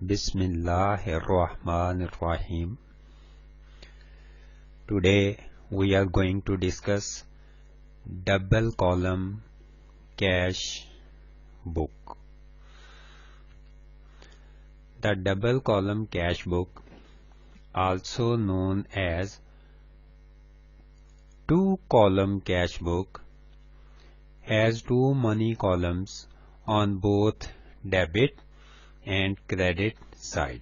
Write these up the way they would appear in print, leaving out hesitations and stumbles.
Bismillahirrahmanirrahim. Today we are going to discuss double column cash book. The double column cash book, also known as two column cash book, has two money columns on both debit and credit side.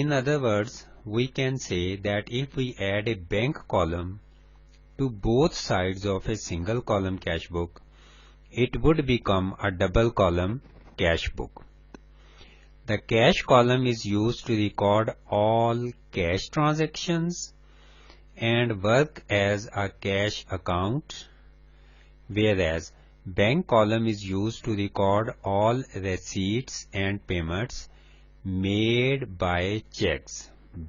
In other words, we can say that if we add a bank column to both sides of a single column cash book, it would become a double column cash book. The cash column is used to record all cash transactions and work as a cash account, whereas bank column is used to record all receipts and payments made by checks.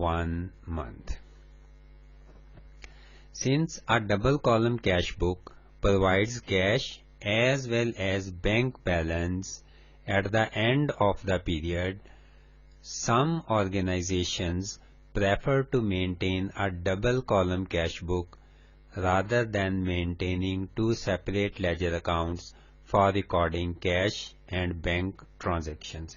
1 month. Since a double column cash book provides cash as well as bank balance at the end of the period, some organizations prefer to maintain a double column cash book rather than maintaining two separate ledger accounts for recording cash and bank transactions.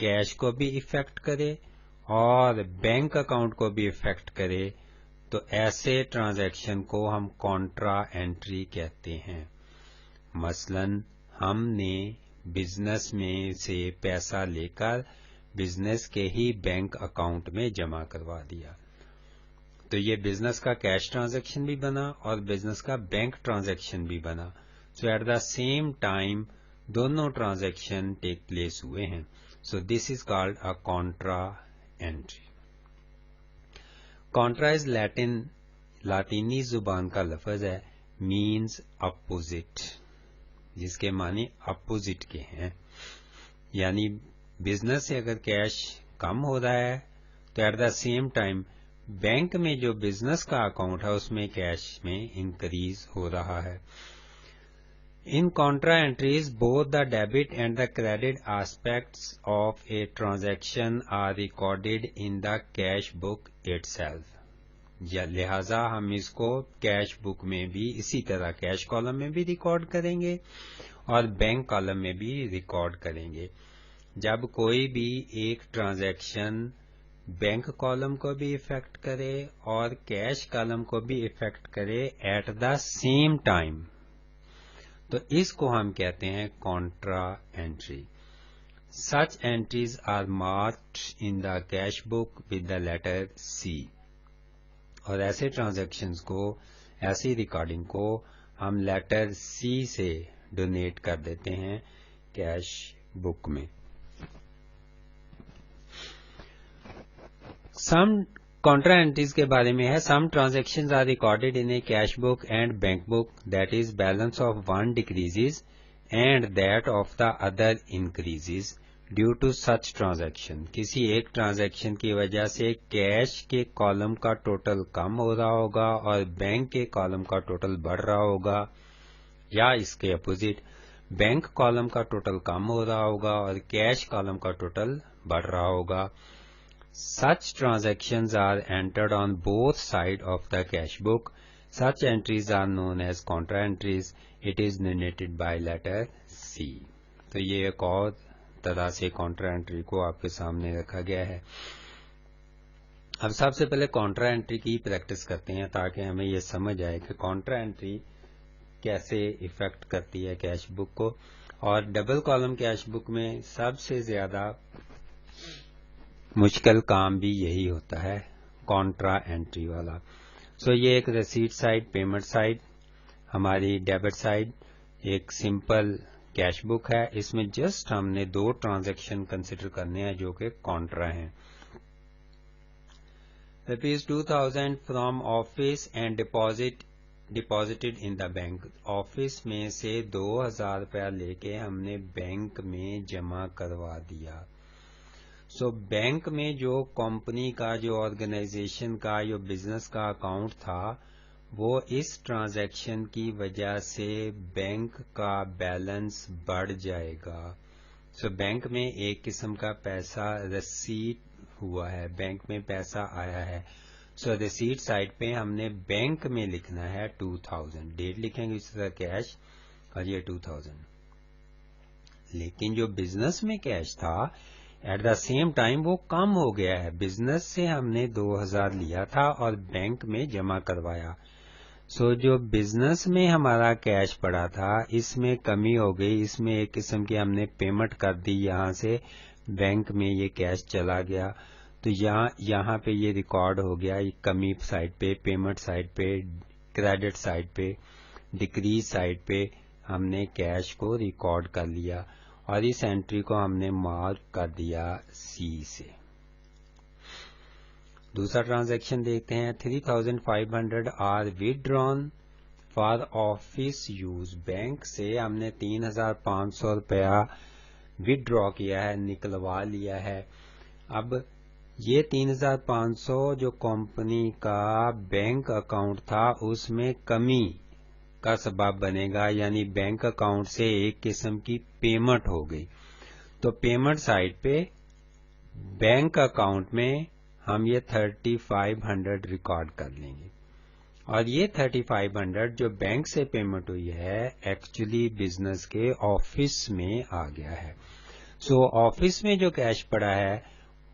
Cash کو بھی effect کرے اور bank account کو بھی effect کرے تو ایسے transaction کو ہم کانٹرا انٹری کہتے ہیں. مثلا ہم نے بزنس میں سے پیسہ لے کر بزنس کے ہی بینک اکاؤنٹ میں جمع کروا دیا تو یہ بزنس کا کیش ٹرانزیکشن بھی بنا اور بزنس کا بینک ٹرانزیکشن بھی بنا. So at the same time دونوں ٹرانزیکشن ٹیک پلیس ہوئے ہیں. So this is called a contra entry. Contra is لاطینی زبان کا لفظ ہے, مینز اپوزٹ, جس کے معنی اپوزٹ کے ہیں. یعنی بزنس سے اگر کیش کم ہو رہا ہے تو at the same time bank میں جو بزنس کا اکاؤنٹ ہے اس میں کیش میں انکریز ہو رہا ہے. In contra entries, both the debit and the credit aspects of a transaction are recorded in the cash book itself. لہذا ہم اس کو کیش بک میں بھی اسی طرح کیش کالم میں بھی ریکارڈ کریں گے اور بینک کالم میں بھی ریکارڈ کریں گے. جب کوئی بھی ایک ٹرانزیکشن بینک کالم کو بھی افیکٹ کرے اور کیش کالم کو بھی افیکٹ کرے ایٹ دا سیم ٹائم تو اس کو ہم کہتے ہیں contra entry. Such entries are marked in the cash book with the letter C. اور ایسے ٹرانزیکشنز کو, ایسی ریکارڈنگ کو ہم لیٹر سی سے ڈونیٹ کر دیتے ہیں کیش بک میں. سم کانٹرا انٹریز کے بارے میں ہے. Some transactions are recorded in a cash book and bank book that is balance of one decreases and that of the other increases due to such transaction. کسی ایک transaction کی وجہ سے کیش کے کالم کا ٹوٹل کم ہو رہا ہوگا اور بینک کے کالم کا ٹوٹل بڑھ رہا ہوگا, یا اس کے اپوزٹ بینک کالم کا ٹوٹل کم ہو رہا ہوگا اور کیش کالم کا ٹوٹل بڑھ رہا ہوگا. Such transactions are entered on both sides of the cash book. Such entries are known as contra entries. It is denoted by letter C. تو یہ ایک اور طرح سے کانٹرا انٹری کو آپ کے سامنے رکھا گیا ہے. اب سب سے پہلے کانٹرا انٹری کی پریکٹس کرتے ہیں تاکہ ہمیں یہ سمجھ آئے کہ کانٹرا انٹری کیسے افیکٹ کرتی ہے کیش بک کو. اور ڈبل کالم کیش بک میں سب سے زیادہ مشکل کام بھی یہی ہوتا ہے, کانٹرا انٹری والا. سو یہ ایک ریسیٹ سائڈ, پیمنٹ سائڈ, ہماری ڈیبٹ سائڈ ایک سمپل کیش بک ہے. اس میں جسٹ ہم نے دو ٹرانزیکشن کنسیڈر کرنے ہیں جو کہ کانٹرا ہیں. ₹2000 from office and deposited in the bank. Office میں سے 2000 روپیہ لے کے ہم نے بینک میں جمع کروا دیا. سو بینک میں جو کمپنی کا, جو آرگنائزیشن کا, جو بزنس کا اکاؤنٹ تھا وہ اس ٹرانزیکشن کی وجہ سے بینک کا بیلنس بڑھ جائے گا. سو بینک میں ایک قسم کا پیسہ ریسیٹ ہوا ہے, بینک میں پیسہ آیا ہے. سو ریسیٹ سائڈ پہ ہم نے بینک میں لکھنا ہے 2000, ڈیٹ لکھیں گے اس طرح کیش اور یہ 2000. لیکن جو بزنس میں کیش تھا ایٹ دا سیم ٹائم وہ کم ہو گیا ہے. بزنس سے ہم نے 2000 لیا تھا اور بینک میں جمع کروایا. سو جو بزنس میں ہمارا کیش پڑا تھا اس میں کمی ہو گئی, اس میں ایک قسم کی ہم نے پیمنٹ کر دی, یہاں سے بینک میں یہ کیش چلا گیا. تو یہاں پہ یہ ریکارڈ ہو گیا, یہ کمی سائڈ پہ, پیمنٹ سائڈ پہ, کریڈٹ سائڈ پہ, ڈکریز سائڈ پہ ہم نے کیش کو ریکارڈ کر لیا اور اس انٹری کو ہم نے مارک کر دیا سی سے. دوسرا ٹرانزیکشن دیکھتے ہیں. 3500 are withdrawn for office use. Bank سے ہم نے 3500 روپیہ withdraw کیا ہے, نکلوا لیا ہے. اب یہ 3500 جو کمپنی کا بینک اکاؤنٹ تھا اس میں کمی کا سبب بنے گا, یعنی بینک اکاؤنٹ سے ایک قسم کی پیمنٹ ہو گئی. تو پیمنٹ سائڈ پہ بینک اکاؤنٹ میں ہم یہ 3500 ریکارڈ کر لیں گے اور یہ 3500 جو بینک سے پیمنٹ ہوئی ہے ایکچولی بزنس کے آفس میں آ گیا ہے. سو آفس میں جو کیش پڑا ہے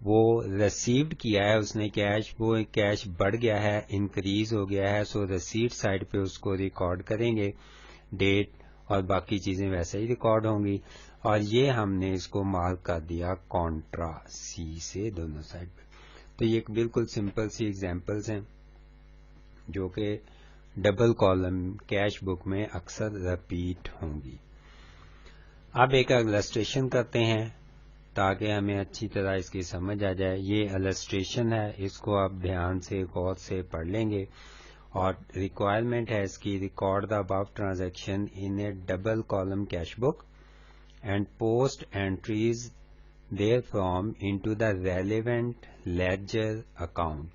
وہ ریسیوڈ کیا ہے اس نے کیش، وہ کیش بڑھ گیا ہے، انکریز ہو گیا ہے، سو ریسیٹ سائڈ پہ اس کو ریکارڈ کریں گے، ڈیٹ اور باقی چیزیں ویسے ہی ریکارڈ ہوں گی، اور یہ ہم نے اس کو مارک کر دیا کانٹرا سی سے دونوں سائڈ پہ. تو یہ ایک بالکل سمپل سی ایگزامپلس ہیں جو کہ ڈبل کالم کیش بک میں اکثر ریپیٹ ہوں گی. اب ایک السٹریشن کرتے ہیں تاکہ ہمیں اچھی طرح اس کی سمجھ آ جائے. یہ السٹریشن ہے، اس کو آپ دھیان سے غور سے پڑھ لیں گے، اور ریکوائرمنٹ ہے اس کی: record the above transaction in a double column cash book and post entries there from into the relevant ledger account.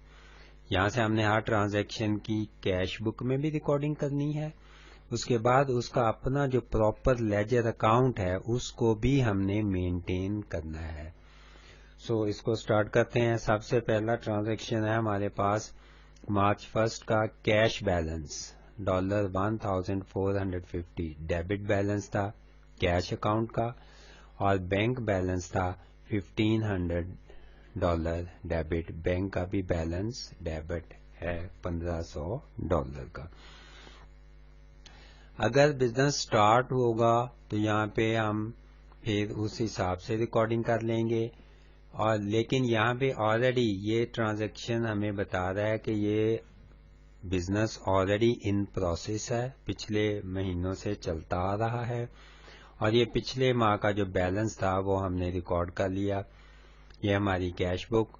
یہاں سے ہم نے ہر ٹرانزیکشن کی کیش بک میں بھی ریکارڈنگ کرنی ہے، اس کے بعد اس کا اپنا جو پراپر لیجر اکاؤنٹ ہے اس کو بھی ہم نے مینٹین کرنا ہے. سو اس کو سٹارٹ کرتے ہیں. سب سے پہلا ٹرانزیکشن ہے ہمارے پاس مارچ 1 کا کیش بیلنس $1450 ڈیبٹ بیلنس تھا کیش اکاؤنٹ کا، اور بینک بیلنس تھا $1500 ڈیبٹ، بینک کا بھی بیلنس ڈیبٹ ہے $1500 کا. اگر بزنس سٹارٹ ہوگا تو یہاں پہ ہم پھر اس حساب سے ریکارڈنگ کر لیں گے، اور لیکن یہاں پہ آلریڈی یہ ٹرانزیکشن ہمیں بتا رہا ہے کہ یہ بزنس آلریڈی ان پروسیس ہے، پچھلے مہینوں سے چلتا آ رہا ہے، اور یہ پچھلے ماہ کا جو بیلنس تھا وہ ہم نے ریکارڈ کر لیا. یہ ہماری کیش بک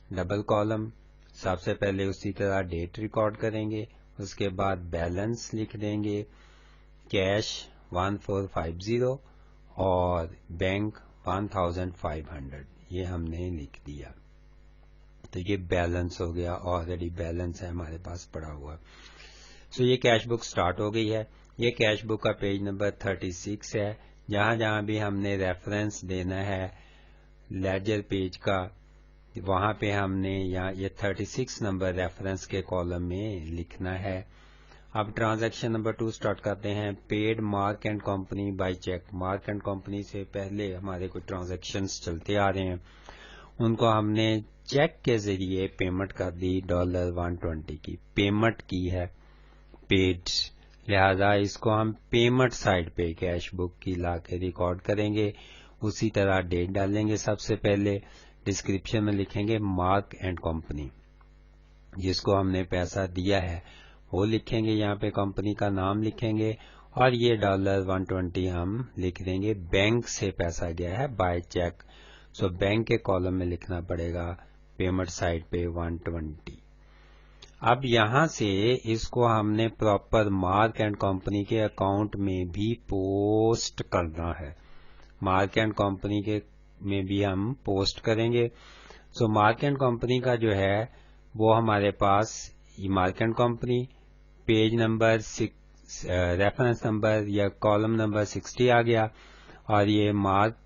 ڈبل کالم، سب سے پہلے اسی طرح ڈیٹ ریکارڈ کریں گے، اس کے بعد بیلنس لکھ دیں گے کیش 1450 اور بینک 1500، یہ ہم نے لکھ دیا. تو یہ بیلنس ہو گیا، آلریڈی بیلنس ہے ہمارے پاس پڑا ہوا. سو یہ کیش بک سٹارٹ ہو گئی ہے. یہ کیش بک کا پیج نمبر 36 ہے. جہاں جہاں بھی ہم نے ریفرنس دینا ہے لیجر پیج کا، وہاں پہ ہم نے یہ 36 نمبر ریفرنس کے کالم میں لکھنا ہے. اب ٹرانزیکشن نمبر 2 سٹارٹ کرتے ہیں. Paid Mark and company by cheque. Mark and company سے پہلے ہمارے کچھ ٹرانزیکشنز چلتے آ رہے ہیں، ان کو ہم نے چیک کے ذریعے پیمنٹ کر دی $120 کی، پیمنٹ کی ہے پیڈ، لہذا اس کو ہم پیمنٹ سائڈ پہ کیش بک کی لا کے ریکارڈ کریں گے. اسی طرح ڈیٹ ڈالیں گے، سب سے پہلے ڈسکرپشن میں لکھیں گے مارک اینڈ کمپنی، جس کو ہم نے پیسہ دیا ہے وہ لکھیں گے، یہاں پہ کمپنی کا نام لکھیں گے، اور یہ $120 ہم لکھ دیں گے. بینک سے پیسہ گیا ہے بائی چیک، سو بینک کے کالم میں لکھنا پڑے گا پیمنٹ سائڈ پہ 120. اب یہاں سے اس کو ہم نے پراپر مارک اینڈ کمپنی کے اکاؤنٹ میں بھی پوسٹ کرنا ہے، مارک اینڈ کمپنی کے میں بھی ہم پوسٹ کریں گے. سو مارک اینڈ کمپنی کا جو ہے وہ ہمارے پاس یہ mark and company page number reference number یا کالم نمبر 60 آ گیا، اور یہ مارک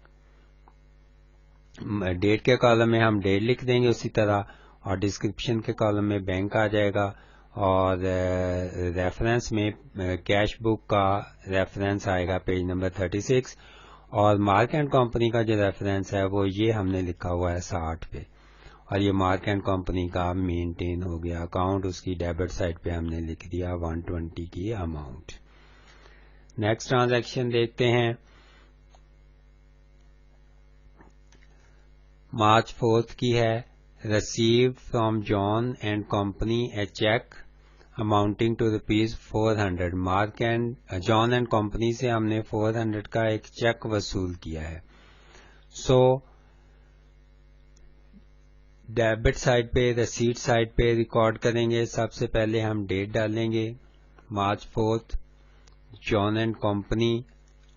ڈیٹ کے کالم میں ہم ڈیٹ لکھ دیں گے اسی طرح، اور ڈسکرپشن کے کالم میں بینک آ جائے گا، اور ریفرنس میں کیش بک کا ریفرنس آئے گا پیج نمبر 36، اور مارک اینڈ کمپنی کا جو ریفرنس ہے وہ یہ ہم نے لکھا ہوا ہے 60 پہ، اور یہ مارک اینڈ کمپنی کا مینٹین ہو گیا اکاؤنٹ. اس کی ڈیبٹ سائڈ پہ ہم نے لکھ دیا 120 کی اماؤنٹ. نیکسٹ ٹرانزیکشن دیکھتے ہیں. مارچ 4 کی ہے. Receive from John and company a cheque amounting to ₹400. Mark and John and company سے ہم نے 400 کا ایک چیک وصول کیا ہے. سو ڈیبٹ سائڈ پہ ریسیٹ سائڈ پہ ریکارڈ کریں گے. سب سے پہلے ہم ڈیٹ ڈالیں گے مارچ 4 جان اینڈ کمپنی،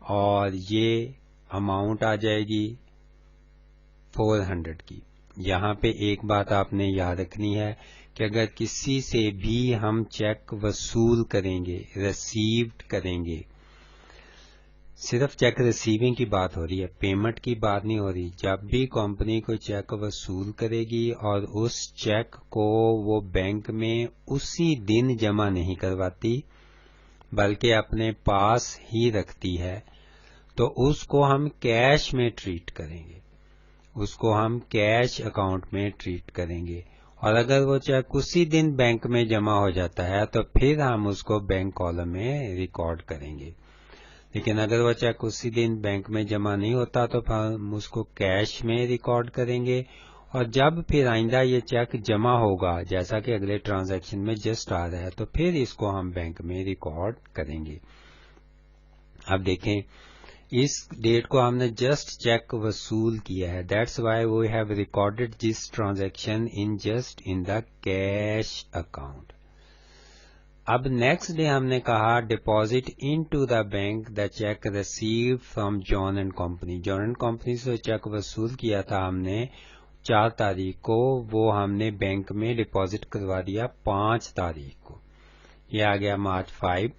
اور یہ اماؤنٹ آ جائے گی 400 کی. یہاں پہ ایک بات آپ نے یاد رکھنی ہے کہ اگر کسی سے بھی ہم چیک وصول کریں گے، ریسیوڈ کریں گے، صرف چیک ریسیونگ کی بات ہو رہی ہے، پیمنٹ کی بات نہیں ہو رہی. جب بھی کمپنی کو چیک وصول کرے گی اور اس چیک کو وہ بینک میں اسی دن جمع نہیں کرواتی بلکہ اپنے پاس ہی رکھتی ہے، تو اس کو ہم کیش میں ٹریٹ کریں گے، اس کو ہم کیش اکاؤنٹ میں ٹریٹ کریں گے. اور اگر وہ چیک اسی دن بینک میں جمع ہو جاتا ہے تو پھر ہم اس کو بینک کالم میں ریکارڈ کریں گے. لیکن اگر وہ چیک اسی دن بینک میں جمع نہیں ہوتا تو ہم اس کو کیش میں ریکارڈ کریں گے. اور جب پھر آئندہ یہ چیک جمع ہوگا، جیسا کہ اگلے ٹرانزیکشن میں جسٹ آ رہا ہے، تو پھر اس کو ہم بینک میں ریکارڈ کریں گے. اب دیکھیں اس ڈیٹ کو ہم نے جسٹ چیک وصول کیا ہے. That's why we have recorded this transaction just in the cash account. اب نیکسٹ ڈے ہم نے کہا deposit into the bank the cheque receive from John and company. John and company سے cheque وصول کیا تھا ہم نے 4 تاریخ کو، وہ ہم نے بینک میں ڈپازٹ کروا دیا 5 تاریخ کو. یہ آ گیا مارچ 5.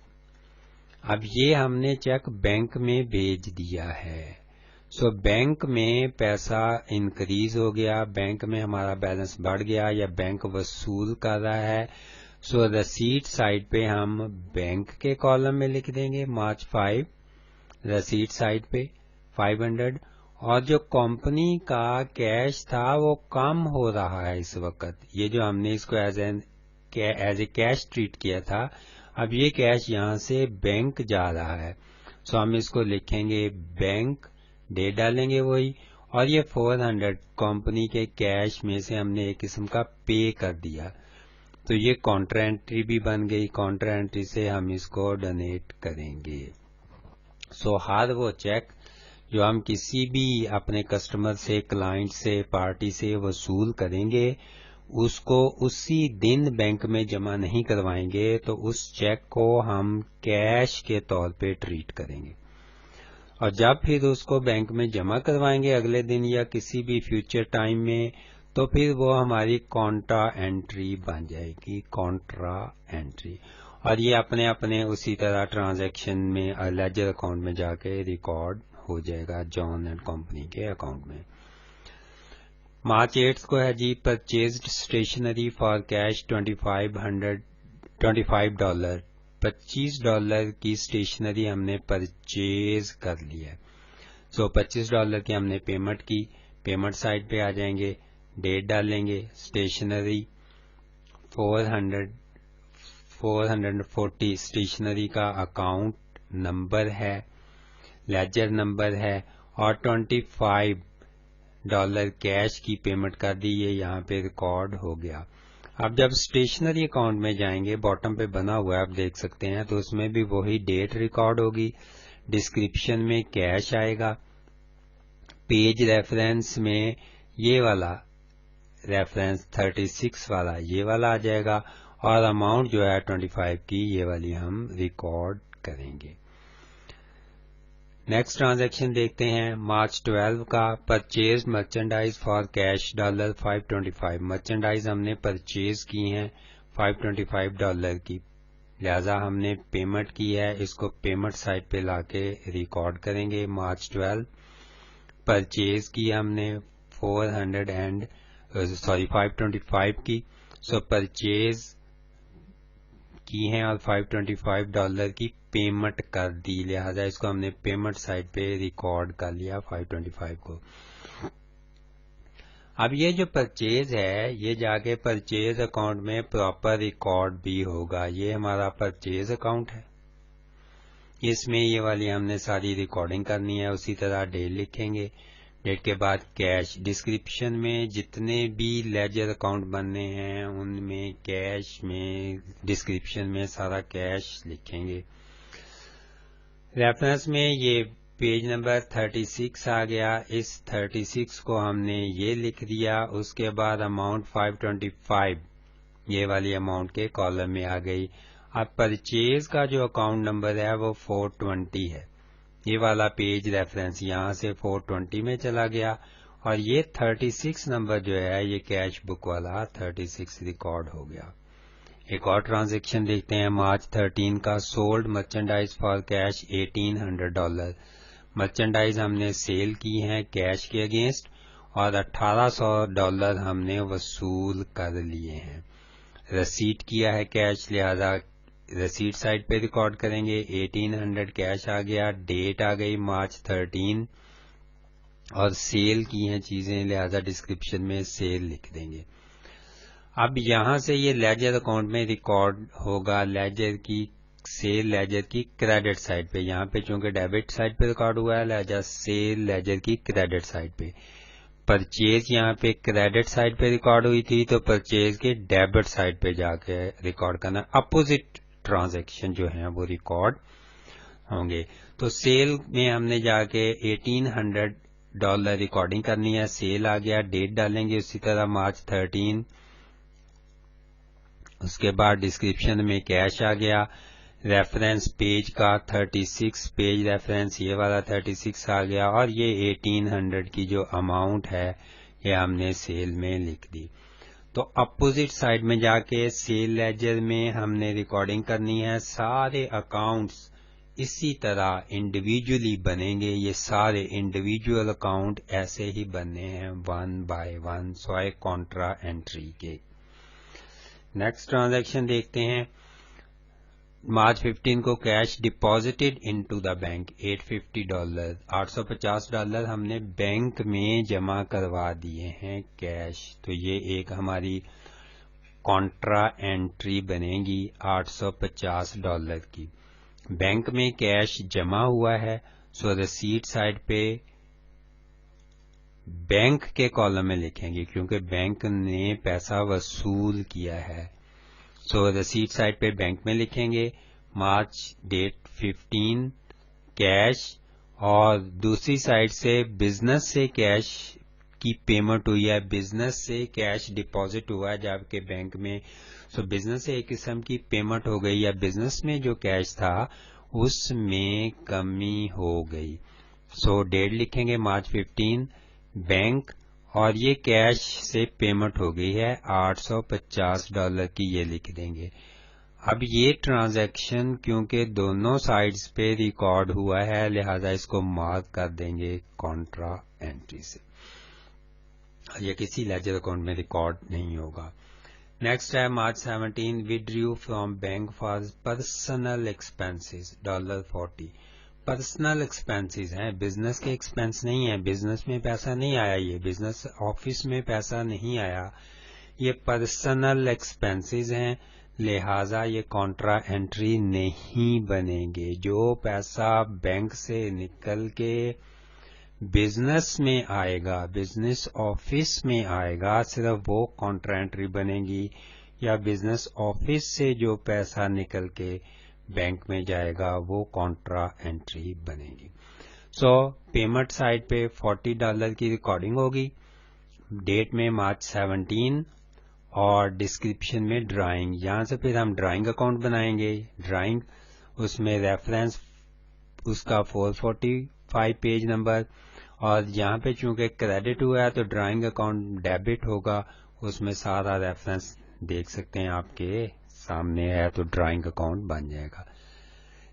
اب یہ ہم نے چیک بینک میں بھیج دیا ہے. سو بینک میں پیسہ انکریز ہو گیا، بینک میں ہمارا بیلنس بڑھ گیا یا بینک وصول کر رہا ہے. سو رسیٹ سائڈ پہ ہم بینک کے کالم میں لکھ دیں گے مارچ 5 رسیٹ سائڈ پہ 500. اور جو کمپنی کا کیش تھا وہ کم ہو رہا ہے اس وقت. یہ جو ہم نے اس کو ایز اے کیش ٹریٹ کیا تھا، اب یہ کیش یہاں سے بینک جا رہا ہے. سو ہم اس کو لکھیں گے بینک، ڈیٹ ڈالیں گے وہی، اور یہ 400 کمپنی کے کیش میں سے ہم نے ایک قسم کا پے کر دیا. تو یہ کاؤنٹر انٹری بھی بن گئی. کاؤنٹر انٹری سے ہم اس کو ڈونیٹ کریں گے. سو ہر وہ چیک جو ہم کسی بھی اپنے کسٹمر سے، کلائنٹ سے، پارٹی سے وصول کریں گے، اس کو اسی دن بینک میں جمع نہیں کروائیں گے، تو اس چیک کو ہم کیش کے طور پہ ٹریٹ کریں گے. اور جب پھر اس کو بینک میں جمع کروائیں گے اگلے دن یا کسی بھی فیوچر ٹائم میں، تو پھر وہ ہماری کانٹرا انٹری بن جائے گی، کانٹرا انٹری. اور یہ اپنے اپنے اسی طرح ٹرانزیکشن میں لیجر اکاؤنٹ میں جا کے ریکارڈ ہو جائے گا جان اینڈ کمپنی کے اکاؤنٹ میں. مارچ 8 کو ہے جی پرچیزڈ اسٹیشنری فار کیش $25. $25 کی اسٹیشنری ہم نے پرچیز کر لی ہے. سو $25 کی ہم نے پیمنٹ کی. پیمنٹ سائٹ پہ آ جائیں گے، ڈیٹ ڈالیں گے، اسٹیشنری 440 اسٹیشنری کا اکاؤنٹ نمبر ہے، لیجر نمبر ہے، اور $25 کیش کی پیمنٹ کر دی. یہ یہاں پہ ریکارڈ ہو گیا. اب جب اسٹیشنری اکاؤنٹ میں جائیں گے، باٹم پہ بنا ہوا ہے آپ دیکھ سکتے ہیں، تو اس میں بھی وہی ڈیٹ ریکارڈ ہوگی. ڈسکرپشن میں کیش آئے گا. پیج ریفرنس میں یہ والا ریفرنس 36 والا یہ والا آ جائے گا، اور اماؤنٹ جو ہے 25 کی یہ والی ہم ریکارڈ کریں گے. نیکسٹ ٹرانزیکشن دیکھتے ہیں مارچ 12 کا. Purchase merchandise for cash $525. Merchandise ہم نے پرچیز کی ہیں $525 کی، لہذا ہم نے پیمنٹ کی ہے. اس کو پیمنٹ سائٹ پہ لا کے ریکارڈ کریں گے مارچ 12. پرچیز کی ہم نے 525 کی. سو پرچیز کی ہیں اور $525 کی پیمنٹ کر دی، لہذا اس کو ہم نے پیمنٹ سائٹ پہ ریکارڈ کر لیا 525 کو. اب یہ جو پرچیز ہے یہ جا کے پرچیز اکاؤنٹ میں پراپر ریکارڈ بھی ہوگا. یہ ہمارا پرچیز اکاؤنٹ ہے، اس میں یہ والی ہم نے ساری ریکارڈنگ کرنی ہے. اسی طرح ڈیٹ لکھیں گے، ڈیٹ کے بعد کیش. ڈسکرپشن میں جتنے بھی لیجر اکاؤنٹ بننے ہیں ان میں کیش میں ڈسکرپشن میں سارا کیش لکھیں گے. ریفرنس میں یہ پیج نمبر 36 آ گیا. اس 36 کو ہم نے یہ لکھ دیا. اس کے بعد اماؤنٹ 525 یہ والی اماؤنٹ کے کالم میں آ گئی. اب پرچیز کا جو اکاؤنٹ نمبر ہے وہ 420 ہے. یہ والا پیج ریفرنس یہاں سے 420 میں چلا گیا، اور یہ 36 نمبر جو ہے یہ کیش بک والا 36 ریکارڈ ہو گیا. ایک اور ٹرانزیکشن دیکھتے ہیں مارچ 13 کا. Sold merchandise for cash $1800. Merchandise ہم نے سیل کی ہیں کیش کے اگینسٹ، اور $1800 ہم نے وصول کر لیے ہیں. رسیٹ کیا ہے کیش، لہذا ریسیٹ سائڈ پہ ریکارڈ کریں گے. 1800 کیش آ گیا, ڈیٹ آ گئی مارچ 13 اور سیل کی ہیں چیزیں, لہذا ڈسکرپشن میں سیل لکھ دیں گے. اب یہاں سے یہ لیجر اکاؤنٹ میں ریکارڈ ہوگا, لیجر کی سیل لیجر کی کریڈٹ سائڈ پہ. یہاں پہ چونکہ ڈیبٹ سائڈ پہ ریکارڈ ہوا ہے لہذا سیل لیجر کی کریڈٹ سائڈ پہ. پرچیز یہاں پہ کریڈٹ سائڈ پہ ریکارڈ ہوئی تھی تو پرچیز کے ڈیبٹ سائڈ پہ جا کے ریکارڈ کرنا, اپوزٹ ٹرانزیکشن جو ہیں وہ ریکارڈ ہوں گے. تو سیل میں ہم نے جا کے $1800 ریکارڈنگ کرنی ہے, سیل آ گیا, ڈیٹ ڈالیں گے اسی طرح مارچ 13. اس کے بعد ڈسکرپشن میں کیش آ گیا, ریفرنس پیج کا 36 پیج ریفرنس یہ والا 36 آ گیا, اور یہ 1800 کی جو اماؤنٹ ہے یہ ہم نے سیل میں لکھ دی. تو اپوزٹ سائڈ میں جا کے سیل لیجر میں ہم نے ریکارڈنگ کرنی ہے. سارے اکاؤنٹس اسی طرح انڈیویجولی بنیں گے, یہ سارے انڈیویجول اکاؤنٹ ایسے ہی بننے ہیں 1 by 1 سوائے کانٹرا انٹری کے. نیکسٹ ٹرانزیکشن دیکھتے ہیں. مارچ 15 کو کیش ڈپازٹڈ انٹو دا بینک $850, $850 ہم نے بینک میں جمع کروا دیے ہیں کیش. تو یہ ایک ہماری کانٹرا انٹری بنے گی $850 کی. بینک میں کیش جمع ہوا ہے, سو ریسیٹ سائڈ پہ بینک کے کالم میں لکھیں گے کیونکہ بینک نے پیسہ وصول کیا ہے. سو ریسیٹ سائڈ پہ بینک میں لکھیں گے مارچ ڈیٹ 15 کیش, اور دوسری سائڈ سے بزنس سے کیش کی پیمنٹ ہوئی ہے, بزنس سے کیش ڈپازٹ ہوا ہے جبکہ بینک میں. سو بزنس سے ایک قسم کی پیمنٹ ہو گئی, یا بزنس میں جو کیش تھا اس میں کمی ہو گئی. سو ڈیٹ لکھیں گے مارچ 15 بینک, اور یہ کیش سے پیمنٹ ہو گئی ہے $850 کی, یہ لکھ دیں گے. اب یہ ٹرانزیکشن کیونکہ دونوں سائڈز پہ ریکارڈ ہوا ہے لہذا اس کو مارک کر دیں گے کانٹرا انٹری سے, یہ کسی لیجر اکاؤنٹ میں ریکارڈ نہیں ہوگا. نیکسٹ ہے March 17 withdrew from bank for personal expenses $40. Personal expenses ہیں, بزنس کے ایکسپینس نہیں ہیں, بزنس میں پیسہ نہیں آیا, یہ بزنس آفس میں پیسہ نہیں آیا, یہ پرسنل ایکسپینسز ہیں لہذا یہ کانٹرا انٹری نہیں بنیں گے. جو پیسہ بینک سے نکل کے بزنس میں آئے گا, بزنس آفس میں آئے گا, صرف وہ کانٹرا انٹری بنے گی, یا بزنس آفس سے جو پیسہ نکل کے بینک میں جائے گا وہ کانٹرا انٹری بنے گی. سو پیمنٹ سائڈ پہ $40 کی ریکارڈنگ ہوگی, ڈیٹ میں مارچ 17, اور ڈسکرپشن میں ڈرائنگ. یہاں سے پھر ہم ڈرائنگ اکاؤنٹ بنائیں گے. ڈرائنگ اس میں ریفرنس اس کا 445 پیج نمبر, اور یہاں پہ چونکہ کریڈٹ ہوا ہے تو ڈرائنگ اکاؤنٹ ڈیبٹ ہوگا, اس میں سارا ریفرنس دیکھ سکتے ہیں آپ کے سامنے ہے, تو ڈرائنگ اکاؤنٹ بن جائے گا.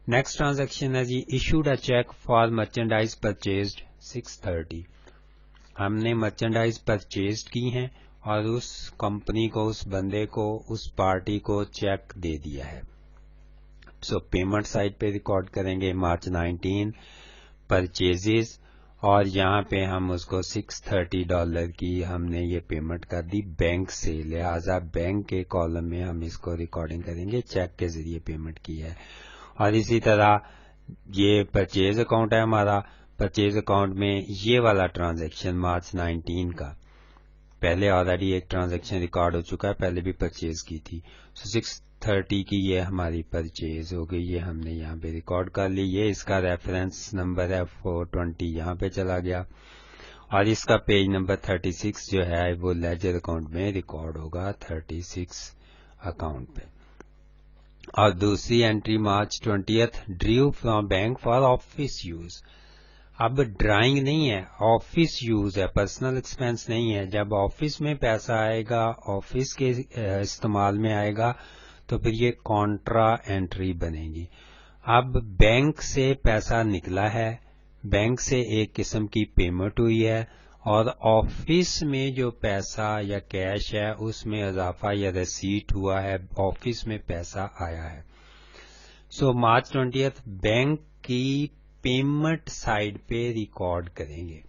نیکسٹ ٹرانزیکشن ہے جی issued a cheque for merchandise purchased 630. ہم نے مرچنڈائز پرچیزڈ کی ہیں اور اس کمپنی کو, اس بندے کو, اس پارٹی کو چیک دے دیا ہے. سو پیمنٹ سائٹ پہ ریکارڈ کریں گے مارچ 19 پرچیزز, اور یہاں پہ ہم اس کو $630 کی ہم نے یہ پیمنٹ کر دی بینک سے, لہذا بینک کے کالم میں ہم اس کو ریکارڈنگ کریں گے چیک کے ذریعے پیمنٹ کی ہے. اور اسی طرح یہ پرچیز اکاؤنٹ ہے ہمارا, پرچیز اکاؤنٹ میں یہ والا ٹرانزیکشن مارچ 19 کا پہلے آلریڈی ایک ٹرانزیکشن ریکارڈ ہو چکا ہے, پہلے بھی پرچیز کی تھی. 630 کی یہ ہماری پرچیز ہو گئی, یہ ہم نے یہاں پہ ریکارڈ کر لی. یہ اس کا ریفرنس نمبر ہے 420, یہاں پہ چلا گیا, اور اس کا پیج نمبر 36 جو ہے وہ لیجر اکاؤنٹ میں ریکارڈ ہوگا 36 اکاؤنٹ پہ. اور دوسری entry March 20 Drew from bank for office use. اب ڈرائنگ نہیں ہے, آفس یوز ہے, پرسنل ایکسپینس نہیں ہے. جب آفس میں پیسہ آئے گا, آفس کے استعمال میں آئے گا, تو پھر یہ کانٹرا انٹری بنے گی. اب بینک سے پیسہ نکلا ہے, بینک سے ایک قسم کی پیمنٹ ہوئی ہے, اور آفس میں جو پیسہ یا کیش ہے اس میں اضافہ یا ریسیٹ ہوا ہے, آفس میں پیسہ آیا ہے. سو مارچ 20 بینک کی پیمنٹ سائڈ پہ ریکارڈ کریں گے،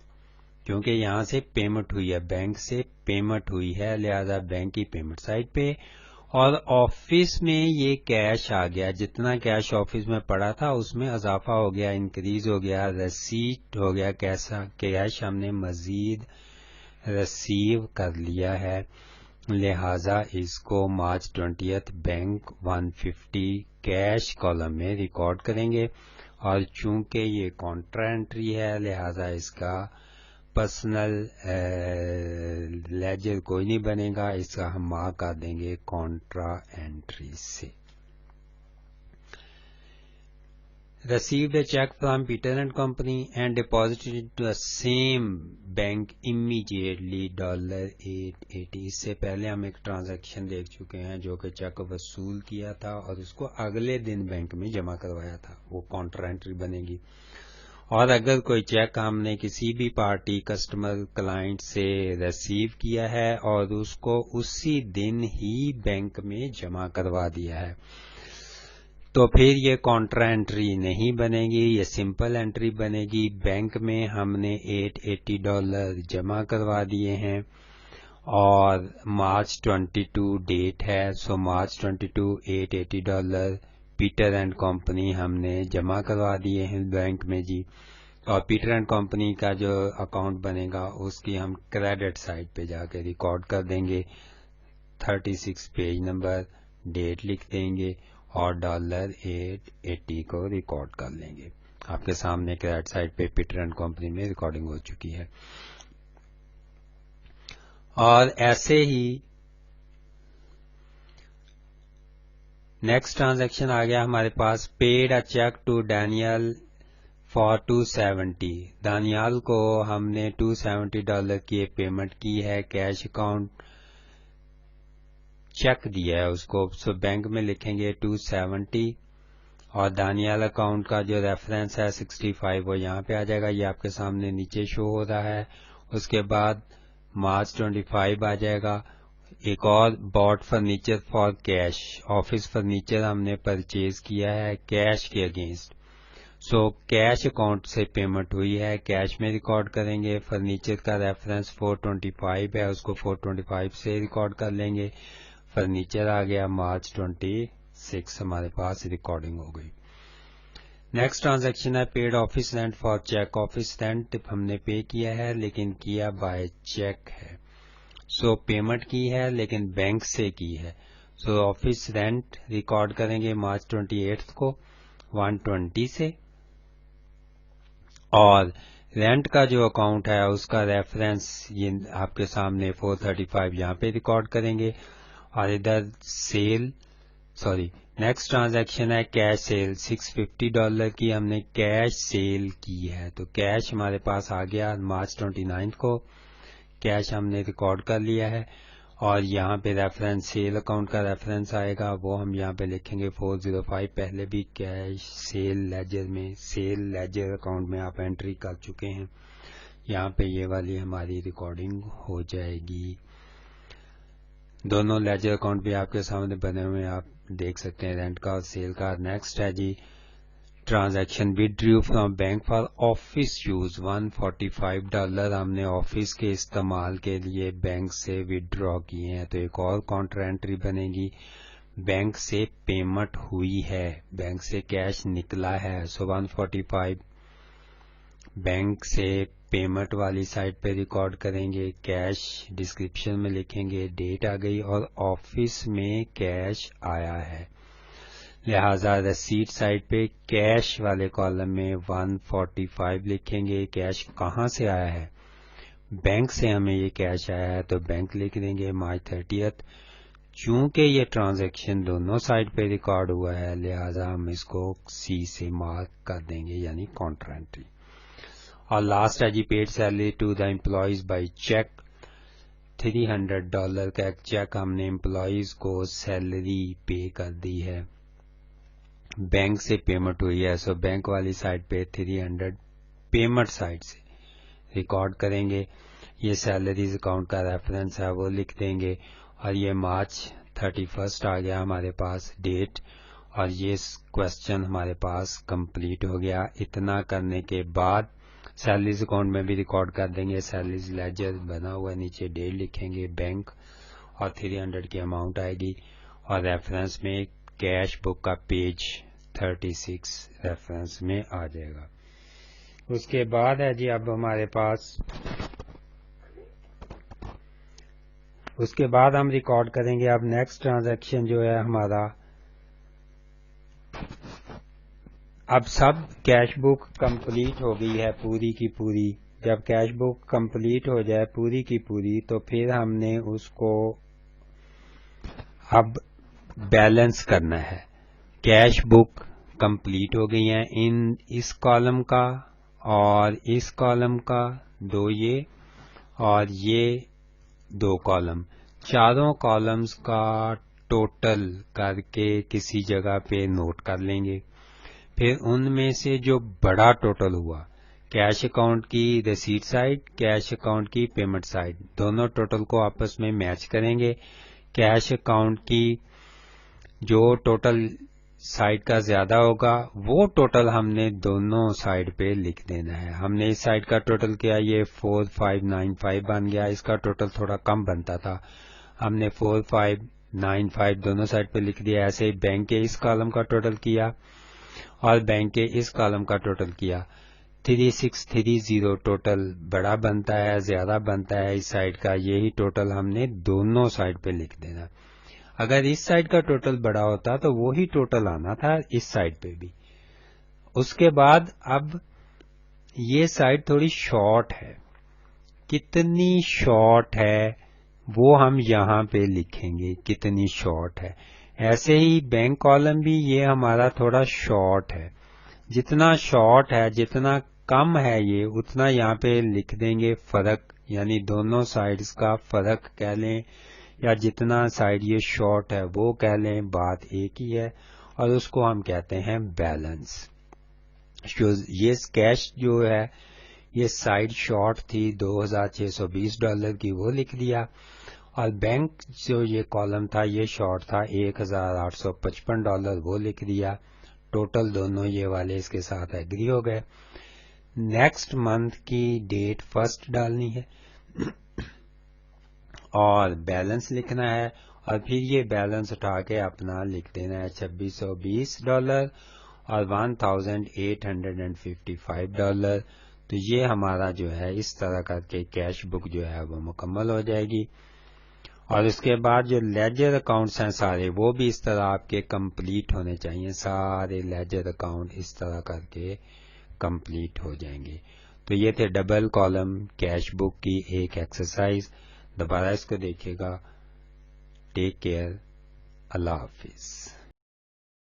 کیونکہ یہاں سے پیمنٹ ہوئی ہے، بینک سے پیمنٹ ہوئی ہے، لہذا بینک کی پیمنٹ سائڈ پہ. اور آفس میں یہ کیش آ گیا، جتنا کیش آفس میں پڑا تھا اس میں اضافہ ہو گیا، انکریز ہو گیا، ریسیٹ ہو گیا، کیش ہم نے مزید ریسیو کر لیا ہے، لہذا اس کو مارچ 20 بینک 150 کیش کالم میں ریکارڈ کریں گے. اور چونکہ یہ کانٹرا انٹری ہے لہذا اس کا پرسنل لیجر کوئی نہیں بنے گا، اس کا ہم مارک کر دیں گے کانٹرا انٹری سے. Received a check from Peter and Company and deposited it to the same bank immediately $880. اس سے پہلے ہم ایک ٹرانزیکشن دیکھ چکے ہیں جو کہ چیک وصول کیا تھا اور اس کو اگلے دن بینک میں جمع کروایا تھا، وہ کانٹرا انٹری بنے گی. اور اگر کوئی چیک ہم نے کسی بھی پارٹی کسٹمر کلائنٹ سے ریسیو کیا ہے اور اس کو اسی دن ہی بینک میں جمع کروا دیا ہے تو پھر یہ کانٹرا انٹری نہیں بنے گی، یہ سمپل انٹری بنے گی. بینک میں ہم نے $880 جمع کروا دیے ہیں اور مارچ 22 ڈیٹ ہے، سو مارچ 22 $880 پیٹر اینڈ کمپنی ہم نے جمع کروا دیے ہیں بینک میں جی. اور پیٹر اینڈ کمپنی کا جو اکاؤنٹ بنے گا اس کی ہم کریڈٹ سائڈ پہ جا کے ریکارڈ کر دیں گے، 36 پیج نمبر، ڈیٹ لکھ دیں گے اور $880 کو ریکارڈ کر لیں گے. آپ کے سامنے کریڈٹ سائڈ پہ پیٹر اینڈ کمپنی میں ریکارڈنگ ہو چکی ہے. اور ایسے ہی نیکسٹ ٹرانزیکشن آ گیا ہمارے پاس، paid a cheque to Daniel for $270. Daniyal کو ہم نے $270 کی پیمنٹ کی ہے، کیش اکاؤنٹ چیک دیا ہے اس کو، سو بینک میں لکھیں گے 270 اور دانیال اکاؤنٹ کا جو ریفرنس ہے 65 وہ یہاں پہ آ جائے گا، یہ آپ کے سامنے نیچے شو ہو رہا ہے. اس کے بعد مارچ 25 آ جائے گا. ایک اور bought furniture for cash, office furniture ہم نے پرچیز کیا ہے کیش کے اگینسٹ، سو کیش اکاؤنٹ سے پیمنٹ ہوئی ہے، کیش میں ریکارڈ کریں گے. فرنیچر کا ریفرنس 425 ہے، اس کو 425 سے ریکارڈ کر لیں گے. فرنیچر آ گیا مارچ 26 ہمارے پاس ریکارڈنگ ہو گئی. نیکسٹ ٹرانزیکشن ہے paid office rent for cheque. Office rent ہم نے پے کیا ہے لیکن کیا بائی چیک ہے، سو پیمنٹ کی ہے لیکن بینک سے کی ہے، سو آفس رینٹ ریکارڈ کریں گے مارچ 28 کو 120 سے. اور رینٹ کا جو اکاؤنٹ ہے اس کا ریفرنس یہ آپ کے سامنے 435 یہاں پہ ریکارڈ کریں گے. اور ادھر نیکسٹ ٹرانزیکشن ہے کیش سیل، $650 کی ہم نے کیش سیل کی ہے، تو کیش ہمارے پاس آ گیا مارچ 29 کو، کیش ہم نے ریکارڈ کر لیا ہے. اور یہاں پہ ریفرنس سیل اکاؤنٹ کا ریفرنس آئے گا، وہ ہم یہاں پہ لکھیں گے 405. پہلے بھی کیش سیل لیجر میں، سیل لیجر اکاؤنٹ میں آپ انٹری کر چکے ہیں، یہاں پہ یہ والی ہماری ریکارڈنگ ہو جائے گی. دونوں لیجر اکاؤنٹ بھی آپ کے سامنے بنے ہوئے ہیں، آپ دیکھ سکتے ہیں رینٹ کا اور سیل کا. نیکسٹ ہے جی transaction withdrew from bank for office use $145 ہم نے آفس کے استعمال کے لیے بینک سے وڈرا کیے ہیں، تو ایک اور کاؤنٹر انٹری بنے گی. بینک سے پیمنٹ ہوئی ہے، بینک سے کیش نکلا ہے، سو 145 بینک سے پیمنٹ والی سائٹ پہ ریکارڈ کریں گے، کیش ڈسکرپشن میں لکھیں گے، ڈیٹ آ گئی اور آفس میں کیش آیا ہے، لہذا ریسیٹ سائٹ پہ کیش والے کالم میں 145 لکھیں گے. کیش کہاں سے آیا ہے؟ بینک سے ہمیں یہ کیش آیا ہے تو بینک لکھ دیں گے مارچ 30. چونکہ یہ ٹرانزیکشن دونوں سائٹ پہ ریکارڈ ہوا ہے لہذا ہم اس کو سی سے مارک کر دیں گے، یعنی کاؤنٹر انٹری. اور لاسٹ ہے جی paid salary to the employees by cheque, $300 کا ایک چیک ہم نے امپلائیز کو سیلری پے کر دی ہے، بینک سے پیمنٹ ہوئی ہے، سو بینک والی سائٹ پہ 300 پیمنٹ سائٹ سے ریکارڈ کریں گے. یہ سیلریز اکاؤنٹ کا ریفرنس ہے وہ لکھ دیں گے. اور یہ مارچ 31 آ گیا ہمارے پاس ڈیٹ، اور یہ کوشچن ہمارے پاس کمپلیٹ ہو گیا. اتنا کرنے کے بعد سیلریز اکاؤنٹ میں بھی ریکارڈ کر دیں گے. سیلریز لیجر بنا ہوا ہے, نیچے ڈیٹ لکھیں گے, بینک اور 300 کی اماؤنٹ آئے گی, اور ریفرنس میں کیش بک کا پیج 36 ریفرنس میں آ جائے گا. اس کے بعد ہے جی اب ہمارے پاس, اس کے بعد ہم ریکارڈ کریں گے اب نیکسٹ ٹرانزیکشن جو ہے ہمارا. اب سب کیش بک کمپلیٹ ہو گئی ہے پوری کی پوری. جب کیش بک کمپلیٹ ہو جائے پوری کی پوری تو پھر ہم نے اس کو اب بیلنس کرنا ہے. کیش بک کمپلیٹ ہو گئی ہیں اس کالم کا اور اس کالم کا, دو یہ اور یہ دو کالم, چاروں کالمز کا ٹوٹل کر کے کسی جگہ پہ نوٹ کر لیں گے. پھر ان میں سے جو بڑا ٹوٹل ہوا, کیش اکاؤنٹ کی ریسیٹ سائڈ, کیش اکاؤنٹ کی پیمنٹ سائڈ, دونوں ٹوٹل کو آپس میں میچ کریں گے. کیش اکاؤنٹ کی جو ٹوٹل سائڈ کا زیادہ ہوگا وہ ٹوٹل ہم نے دونوں سائڈ پہ لکھ دینا ہے. ہم نے اس سائڈ کا ٹوٹل کیا, یہ 4595 بن گیا. اس کا ٹوٹل تھوڑا کم بنتا تھا, ہم نے 4595 دونوں سائڈ پہ لکھ دیا. ایسے ہی بینک کے اس کالم کا ٹوٹل کیا اور بینک کے اس کالم کا ٹوٹل کیا. 3630 ٹوٹل بڑا بنتا ہے, زیادہ بنتا ہے اس سائڈ کا, یہی ٹوٹل ہم نے دونوں سائڈ پہ لکھ دینا. اگر اس سائڈ کا ٹوٹل بڑا ہوتا تو وہی ٹوٹل آنا تھا اس سائڈ پہ بھی. اس کے بعد اب یہ سائڈ تھوڑی شارٹ ہے, کتنی شارٹ ہے وہ ہم یہاں پہ لکھیں گے, کتنی شارٹ ہے. ایسے ہی بینک کالم بھی یہ ہمارا تھوڑا شارٹ ہے, جتنا شارٹ ہے جتنا کم ہے یہ اتنا یہاں پہ لکھ دیں گے فرق, یعنی دونوں سائڈز کا فرق کہہ لیں, یا جتنا سائڈ یہ شارٹ ہے وہ کہہ لیں, بات ایک ہی ہے. اور اس کو ہم کہتے ہیں بیلنس. یہ کیش جو ہے یہ سائڈ شارٹ تھی $2620 کی, وہ لکھ دیا. اور بینک جو یہ کالم تھا یہ شارٹ تھا $1855, وہ لکھ دیا. ٹوٹل دونوں یہ والے اس کے ساتھ ایگری ہو گئے. نیکسٹ منتھ کی ڈیٹ فرسٹ ڈالنی ہے اور بیلنس لکھنا ہے, اور پھر یہ بیلنس اٹھا کے اپنا لکھ دینا ہے $2620 اور $1855. تو یہ ہمارا جو ہے اس طرح کر کے کیش بک جو ہے وہ مکمل ہو جائے گی. اور اس کے بعد جو لیجر اکاؤنٹس ہیں سارے وہ بھی اس طرح آپ کے کمپلیٹ ہونے چاہیے, سارے لیجر اکاؤنٹ اس طرح کر کے کمپلیٹ ہو جائیں گے. تو یہ تھے ڈبل کالم کیش بک کی ایک ایکسرسائز. دوبارہ اس کو دیکھیے گا. ٹیک کیئر, اللہ حافظ.